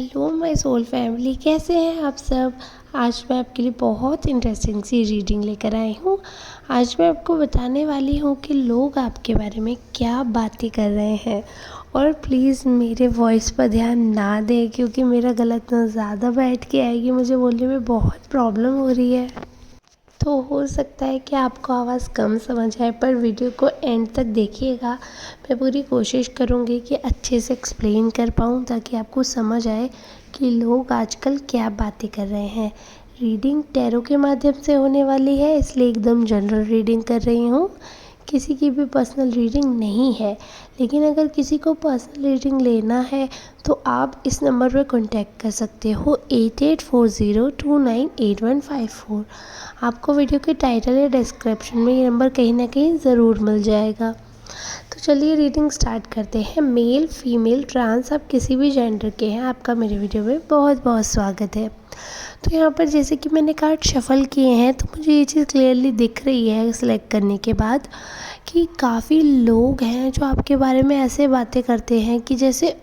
Hello my soul family, कैसे हैं आप सब। आज मैं आपके लिए बहुत इंटरेस्टिंग सी रीडिंग लेकर आई हूँ। आज मैं आपको बताने वाली हूँ कि लोग आपके बारे में क्या बातें कर रहे हैं। और प्लीज़ मेरे वॉइस पर ध्यान ना दें, क्योंकि मेरा गला इतना ज़्यादा बैठ के आएगी, मुझे बोलने में बहुत प्रॉब्लम हो रही है। तो हो सकता है कि आपको आवाज़ कम समझ आए, पर वीडियो को एंड तक देखिएगा। मैं पूरी कोशिश करूँगी कि अच्छे से एक्सप्लेन कर पाऊँ, ताकि आपको समझ आए कि लोग आजकल क्या बातें कर रहे हैं। रीडिंग टैरो के माध्यम से होने वाली है, इसलिए एकदम जनरल रीडिंग कर रही हूँ। किसी की भी पर्सनल रीडिंग नहीं है, लेकिन अगर किसी को पर्सनल रीडिंग लेना है तो आप इस नंबर पर कांटेक्ट कर सकते हो 8840298154। आपको वीडियो के टाइटल या डिस्क्रिप्शन में ये नंबर कहीं ना कहीं ज़रूर मिल जाएगा। तो चलिए रीडिंग स्टार्ट करते हैं। मेल, फीमेल, ट्रांस, आप किसी भी जेंडर के हैं, आपका मेरे वीडियो में बहुत बहुत स्वागत है। तो यहाँ पर जैसे कि मैंने कार्ड शफल किए हैं, तो मुझे ये चीज़ क्लियरली दिख रही है सिलेक्ट करने के बाद कि काफ़ी लोग हैं जो आपके बारे में ऐसे बातें करते हैं कि जैसे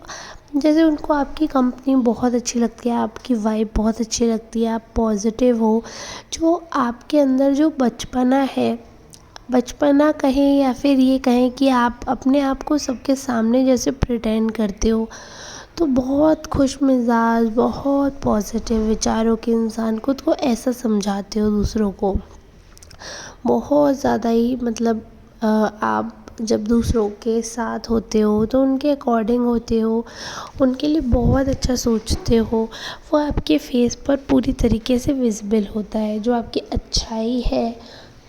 जैसे उनको आपकी कंपनी बहुत अच्छी लगती है, आपकी वाइब बहुत अच्छी लगती है, आप पॉजिटिव हो। जो आपके अंदर जो बचपना है, बचपना कहें या फिर ये कहें कि आप अपने आप को सबके सामने जैसे प्रिटेंड करते हो, तो बहुत खुश मिजाज, बहुत पॉजिटिव विचारों के इंसान, खुद को ऐसा समझाते हो दूसरों को। बहुत ज़्यादा ही मतलब आप जब दूसरों के साथ होते हो तो उनके अकॉर्डिंग होते हो, उनके लिए बहुत अच्छा सोचते हो। वो आपके फेस पर पूरी तरीके से विजिबल होता है। जो आपकी अच्छाई है,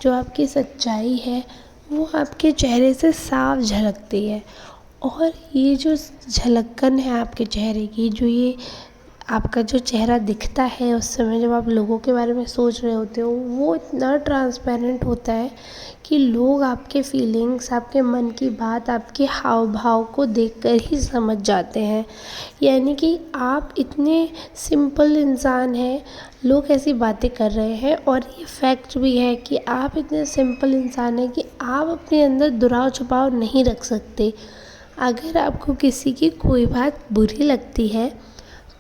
जो आपकी सच्चाई है, वो आपके चेहरे से साफ झलकती है। और ये जो झलकन है आपके चेहरे की, जो ये आपका जो चेहरा दिखता है उस समय जब आप लोगों के बारे में सोच रहे होते हो, वो इतना ट्रांसपेरेंट होता है कि लोग आपके फीलिंग्स, आपके मन की बात, आपके हाव भाव को देखकर ही समझ जाते हैं। यानी कि आप इतने सिंपल इंसान हैं, लोग ऐसी बातें कर रहे हैं। और ये फैक्ट भी है कि आप इतने सिंपल इंसान हैं कि आप अपने अंदर दुराव छुपाव नहीं रख सकते। अगर आपको किसी की कोई बात बुरी लगती है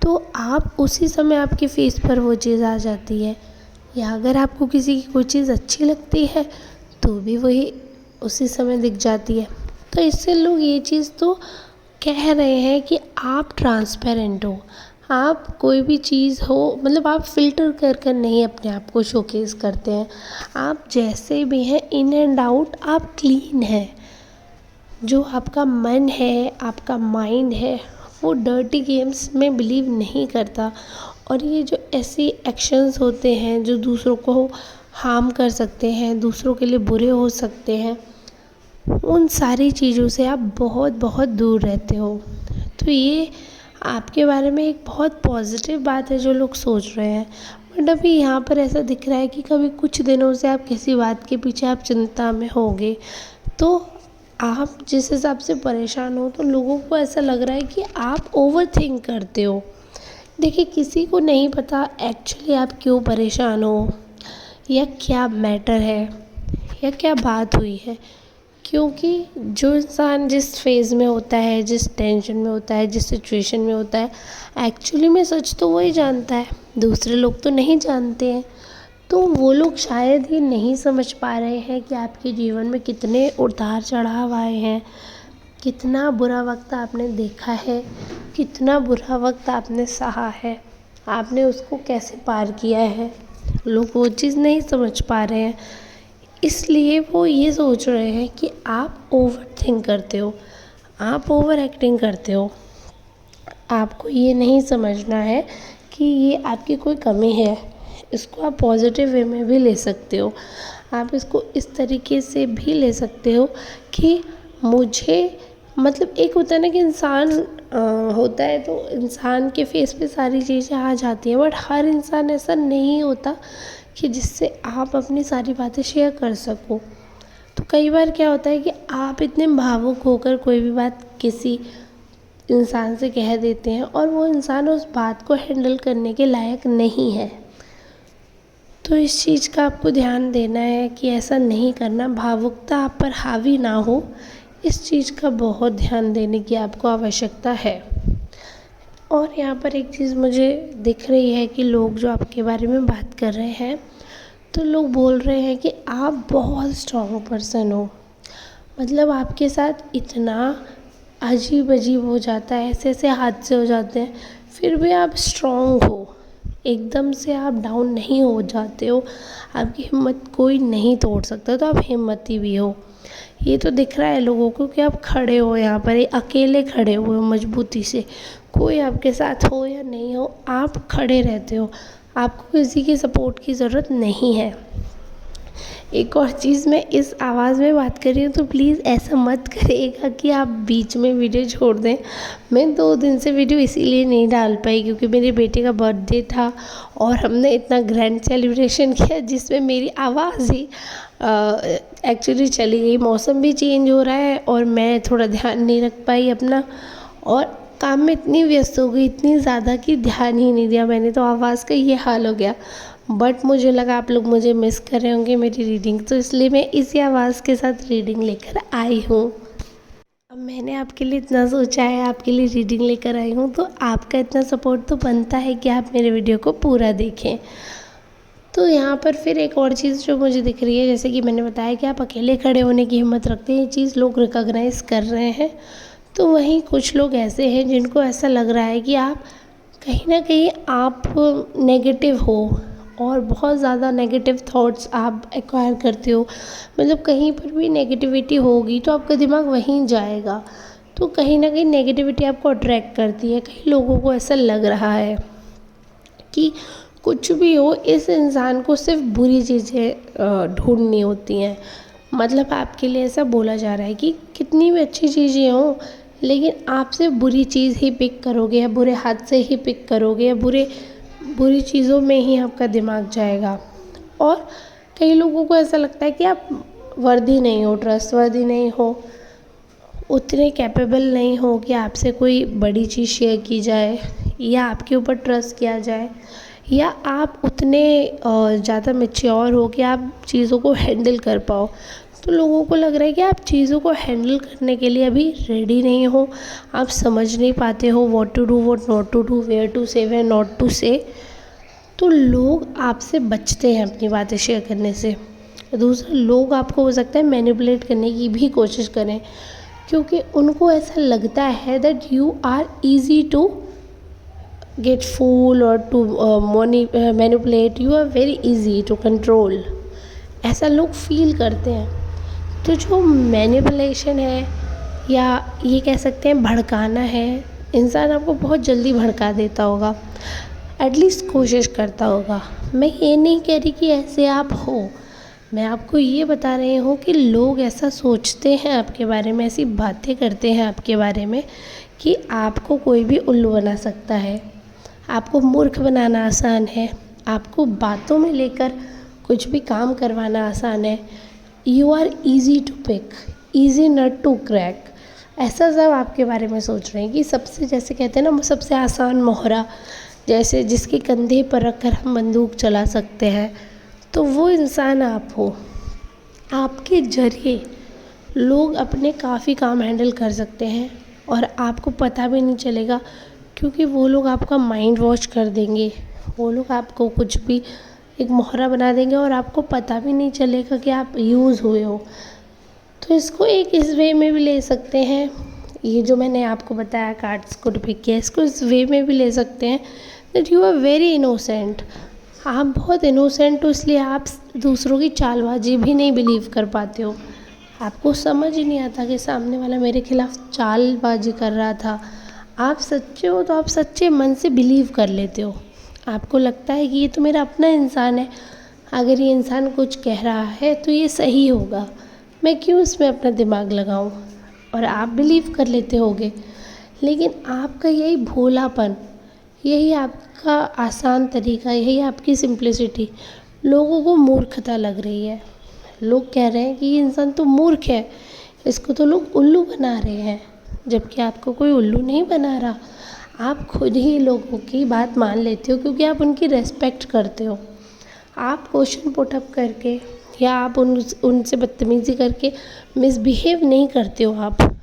तो आप उसी समय आपके फेस पर वो चीज़ आ जाती है, या अगर आपको किसी की कोई चीज़ अच्छी लगती है तो भी वही उसी समय दिख जाती है। तो इससे लोग ये चीज़ तो कह रहे हैं कि आप ट्रांसपेरेंट हो। आप कोई भी चीज़ हो, मतलब आप फ़िल्टर कर कर नहीं अपने आप को शोकेस करते हैं। आप जैसे भी हैं, इन एंड आउट आप क्लीन हैं। जो आपका मन है, आपका माइंड है, वो डर्टी गेम्स में बिलीव नहीं करता। और ये जो ऐसे एक्शंस होते हैं जो दूसरों को हार्म कर सकते हैं, दूसरों के लिए बुरे हो सकते हैं, उन सारी चीज़ों से आप बहुत बहुत दूर रहते हो। तो ये आपके बारे में एक बहुत पॉजिटिव बात है जो लोग सोच रहे हैं। बट अभी यहाँ पर ऐसा दिख रहा है कि कभी कुछ दिनों से आप किसी बात के पीछे आप चिंता में होगे, तो आप जिस हिसाब से परेशान हो, तो लोगों को ऐसा लग रहा है कि आप ओवर थिंक करते हो। देखिए, किसी को नहीं पता एक्चुअली आप क्यों परेशान हो, या क्या मैटर है, या क्या बात हुई है। क्योंकि जो इंसान जिस फेज़ में होता है, जिस टेंशन में होता है, जिस सिचुएशन में होता है, एक्चुअली में सच तो वही जानता है, दूसरे लोग तो नहीं जानते हैं। तो वो लोग शायद ही नहीं समझ पा रहे हैं कि आपके जीवन में कितने उतार चढ़ाव आए हैं, कितना बुरा वक्त आपने देखा है, कितना बुरा वक्त आपने सहा है, आपने उसको कैसे पार किया है। लोग वो चीज़ नहीं समझ पा रहे हैं, इसलिए वो ये सोच रहे हैं कि आप ओवर थिंक करते हो, आप ओवर एक्टिंग करते हो। आपको ये नहीं समझना है कि ये आपकी कोई कमी है। इसको आप पॉजिटिव वे में भी ले सकते हो। आप इसको इस तरीके से भी ले सकते हो कि मुझे, मतलब एक होता है ना कि इंसान होता है तो इंसान के फेस पे सारी चीज़ें आ जाती हैं, बट हर इंसान ऐसा नहीं होता कि जिससे आप अपनी सारी बातें शेयर कर सको। तो कई बार क्या होता है कि आप इतने भावुक होकर कोई भी बात किसी इंसान से कह देते हैं और वो इंसान उस बात को हैंडल करने के लायक नहीं है। तो इस चीज़ का आपको ध्यान देना है कि ऐसा नहीं करना, भावुकता आप पर हावी ना हो, इस चीज़ का बहुत ध्यान देने की आपको आवश्यकता है। और यहाँ पर एक चीज़ मुझे दिख रही है कि लोग जो आपके बारे में बात कर रहे हैं, तो लोग बोल रहे हैं कि आप बहुत स्ट्रॉन्ग पर्सन हो। मतलब आपके साथ इतना अजीब अजीब हो जाता है, ऐसे ऐसे हादसे हो जाते हैं, फिर भी आप स्ट्रॉन्ग हो, एकदम से आप डाउन नहीं हो जाते हो, आपकी हिम्मत कोई नहीं तोड़ सकता, तो आप हिम्मती भी हो। ये तो दिख रहा है लोगों को कि आप खड़े हो यहाँ पर, अकेले खड़े हुए हो मजबूती से, कोई आपके साथ हो या नहीं हो, आप खड़े रहते हो, आपको किसी की सपोर्ट की ज़रूरत नहीं है। एक और चीज़, मैं इस आवाज़ में बात कर रही हूँ तो प्लीज़ ऐसा मत करिएगा कि आप बीच में वीडियो छोड़ दें। मैं 2 दिन से वीडियो इसीलिए नहीं डाल पाई क्योंकि मेरे बेटे का बर्थडे था और हमने इतना ग्रैंड सेलिब्रेशन किया जिसमें मेरी आवाज़ ही एक्चुअली चली गई। मौसम भी चेंज हो रहा है और मैं थोड़ा ध्यान नहीं रख पाई अपना, और काम में इतनी व्यस्त हो गई, इतनी ज़्यादा कि ध्यान ही नहीं दिया मैंने, तो आवाज़ का ये हाल हो गया। बट मुझे लगा आप लोग मुझे मिस कर रहे होंगे मेरी रीडिंग, तो इसलिए मैं इसी आवाज़ के साथ रीडिंग लेकर आई हूँ। अब मैंने आपके लिए इतना सोचा है, आपके लिए रीडिंग लेकर आई हूँ, तो आपका इतना सपोर्ट तो बनता है कि आप मेरे वीडियो को पूरा देखें। तो यहाँ पर फिर एक और चीज़ जो मुझे दिख रही है, जैसे कि मैंने बताया कि आप अकेले खड़े होने की हिम्मत रखते हैं, ये चीज़ लोग रिकॉग्नाइज़ कर रहे हैं। तो वहीं कुछ लोग ऐसे हैं जिनको ऐसा लग रहा है कि आप कहीं ना कहीं आप नेगेटिव हो और बहुत ज़्यादा नेगेटिव थॉट्स आप एक्वायर करते हो। मतलब कहीं पर भी नेगेटिविटी होगी तो आपका दिमाग वहीं जाएगा, तो कहीं ना कहीं नेगेटिविटी आपको अट्रैक्ट करती है। कई लोगों को ऐसा लग रहा है कि कुछ भी हो, इस इंसान को सिर्फ बुरी चीज़ें ढूंढनी होती हैं। मतलब आपके लिए ऐसा बोला जा रहा है कि कितनी भी अच्छी चीज़ें हों, लेकिन आप सिर्फ बुरी चीज़ ही पिक करोगे या बुरे हाथ से ही पिक करोगे या बुरी चीज़ों में ही आपका दिमाग जाएगा। और कई लोगों को ऐसा लगता है कि आप वर्दी नहीं हो, ट्रस्टवर्दी नहीं हो, उतने कैपेबल नहीं हो कि आपसे कोई बड़ी चीज़ शेयर की जाए या आपके ऊपर ट्रस्ट किया जाए, या आप उतने ज़्यादा मैच्योर हो कि आप चीज़ों को हैंडल कर पाओ। तो लोगों को लग रहा है कि आप चीज़ों को हैंडल करने के लिए अभी रेडी नहीं हो, आप समझ नहीं पाते हो what to do, what not to do, where to say, where not to say. तो लोग आपसे बचते हैं अपनी बातें शेयर करने से। दूसरा, लोग आपको हो सकता है मैनिपुलेट करने की भी कोशिश करें, क्योंकि उनको ऐसा लगता है that you are easy to get fool और to manipulate, you are very easy to control, ऐसा लोग फील करते हैं। तो जो मैनिपुलेशन है, या ये कह सकते हैं भड़काना है, इंसान आपको बहुत जल्दी भड़का देता होगा, एटलीस्ट कोशिश करता होगा। मैं ये नहीं कह रही कि ऐसे आप हो, मैं आपको ये बता रही हूँ कि लोग ऐसा सोचते हैं आपके बारे में, ऐसी बातें करते हैं आपके बारे में कि आपको कोई भी उल्लू बना सकता है, आपको मूर्ख बनाना आसान है, आपको बातों में लेकर कुछ भी काम करवाना आसान है। You are easy to pick, easy nut to crack, ऐसा सब आपके बारे में सोच रहे हैं कि सबसे, जैसे कहते हैं ना, सबसे आसान मोहरा, जैसे जिसके कंधे पर रखकर हम बंदूक चला सकते हैं, तो वो इंसान आप हो। आपके जरिए लोग अपने काफ़ी काम हैंडल कर सकते हैं और आपको पता भी नहीं चलेगा, क्योंकि वो लोग आपका माइंड वॉश कर देंगे, वो लोग आपको कुछ भी एक मोहरा बना देंगे और आपको पता भी नहीं चलेगा कि आप यूज़ हुए हो। तो इसको एक इस वे में भी ले सकते हैं, ये जो मैंने आपको बताया कार्ड्स को डिपिक्ट किया, इसको इस वे में भी ले सकते हैं that you are very innocent. आप बहुत इनोसेंट हो, इसलिए आप दूसरों की चालबाजी भी नहीं बिलीव कर पाते हो। आपको समझ ही नहीं आता कि सामने वाला मेरे खिलाफ चालबाजी कर रहा था। आप सच्चे हो तो आप सच्चे मन से बिलीव कर लेते हो। आपको लगता है कि ये तो मेरा अपना इंसान है, अगर ये इंसान कुछ कह रहा है तो ये सही होगा, मैं क्यों इसमें अपना दिमाग लगाऊं, और आप बिलीव कर लेते होगे। लेकिन आपका यही भोलापन, यही आपका आसान तरीका, यही आपकी सिंप्लिसिटी लोगों को मूर्खता लग रही है। लोग कह रहे हैं कि ये इंसान तो मूर्ख है, इसको तो लोग उल्लू बना रहे हैं, जबकि आपको कोई उल्लू नहीं बना रहा। आप खुद ही लोगों की बात मान लेते हो क्योंकि आप उनकी रेस्पेक्ट करते हो। आप क्वेश्चन पुटअप करके या आप उनसे बदतमीज़ी करके मिसबिहेव नहीं करते हो।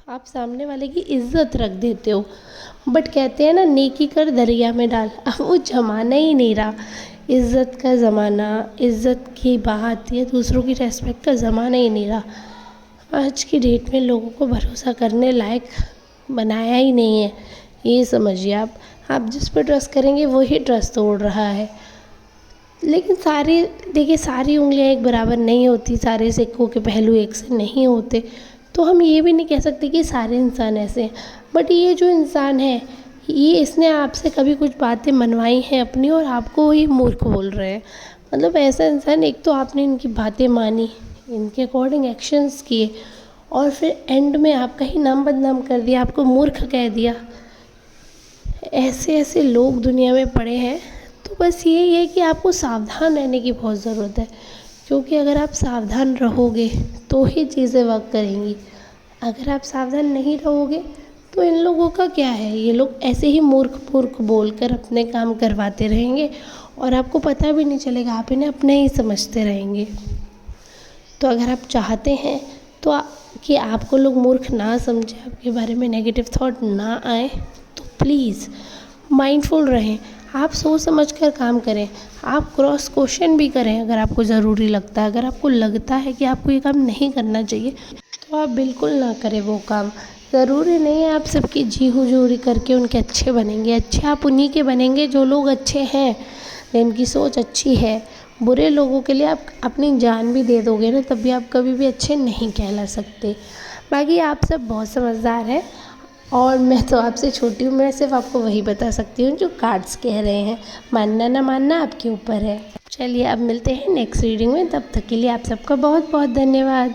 आप सामने वाले की इज़्ज़त रख देते हो। बट कहते हैं ना, नेकी कर दरिया में डाल। अब वो ज़माना ही नहीं रहा, इज़्ज़त का ज़माना, इज़्ज़त की बात या दूसरों की रेस्पेक्ट का ज़माना ही नहीं रहा। आज की डेट में लोगों को भरोसा करने लायक बनाया ही नहीं है, ये समझिए आप जिस पर ट्रस्ट करेंगे वही ट्रस्ट तोड़ रहा है। लेकिन देखिए, सारी उंगलियां एक बराबर नहीं होती, सारे सिक्कों के पहलू एक से नहीं होते। तो हम ये भी नहीं कह सकते कि सारे इंसान ऐसे हैं। बट ये जो इंसान है, ये इसने आपसे कभी कुछ बातें मनवाई हैं अपनी, और आपको वही मूर्ख बोल रहे हैं। मतलब ऐसा इंसान, एक तो आपने इनकी बातें मानी, इनके अकॉर्डिंग एक्शंस किए, और फिर एंड में आपका ही नाम बदनाम कर दिया, आपको मूर्ख कह दिया। ऐसे ऐसे लोग दुनिया में पड़े हैं। तो बस यही है कि आपको सावधान रहने की बहुत ज़रूरत है, क्योंकि अगर आप सावधान रहोगे तो ही चीज़ें वर्क करेंगी। अगर आप सावधान नहीं रहोगे तो इन लोगों का क्या है, ये लोग ऐसे ही मूर्ख मूर्ख बोलकर अपने काम करवाते रहेंगे, और आपको पता भी नहीं चलेगा, आप इन्हें अपने ही समझते रहेंगे। तो अगर आप चाहते हैं तो कि आपको लोग मूर्ख ना समझें, आपके बारे में नेगेटिव थॉट ना आए, तो प्लीज़ माइंडफुल रहें। आप सोच समझ कर काम करें, आप क्रॉस क्वेश्चन भी करें अगर आपको ज़रूरी लगता है। अगर आपको लगता है कि आपको ये काम नहीं करना चाहिए, तो आप बिल्कुल ना करें वो काम। ज़रूरी नहीं है आप सबकी जी हुजूरी करके उनके अच्छे बनेंगे। अच्छे आप उन्हीं के बनेंगे जो लोग अच्छे हैं, जिनकी सोच अच्छी है। बुरे लोगों के लिए आप अपनी जान भी दे दोगे ना, तब भी आप कभी भी अच्छे नहीं कहला सकते। बाकी आप सब बहुत समझदार हैं, और मैं तो आपसे छोटी हूँ, मैं सिर्फ आपको वही बता सकती हूँ जो कार्ड्स कह रहे हैं। मानना ना मानना आपके ऊपर है। चलिए अब मिलते हैं नेक्स्ट रीडिंग में, तब तक के लिए आप सबका बहुत बहुत धन्यवाद।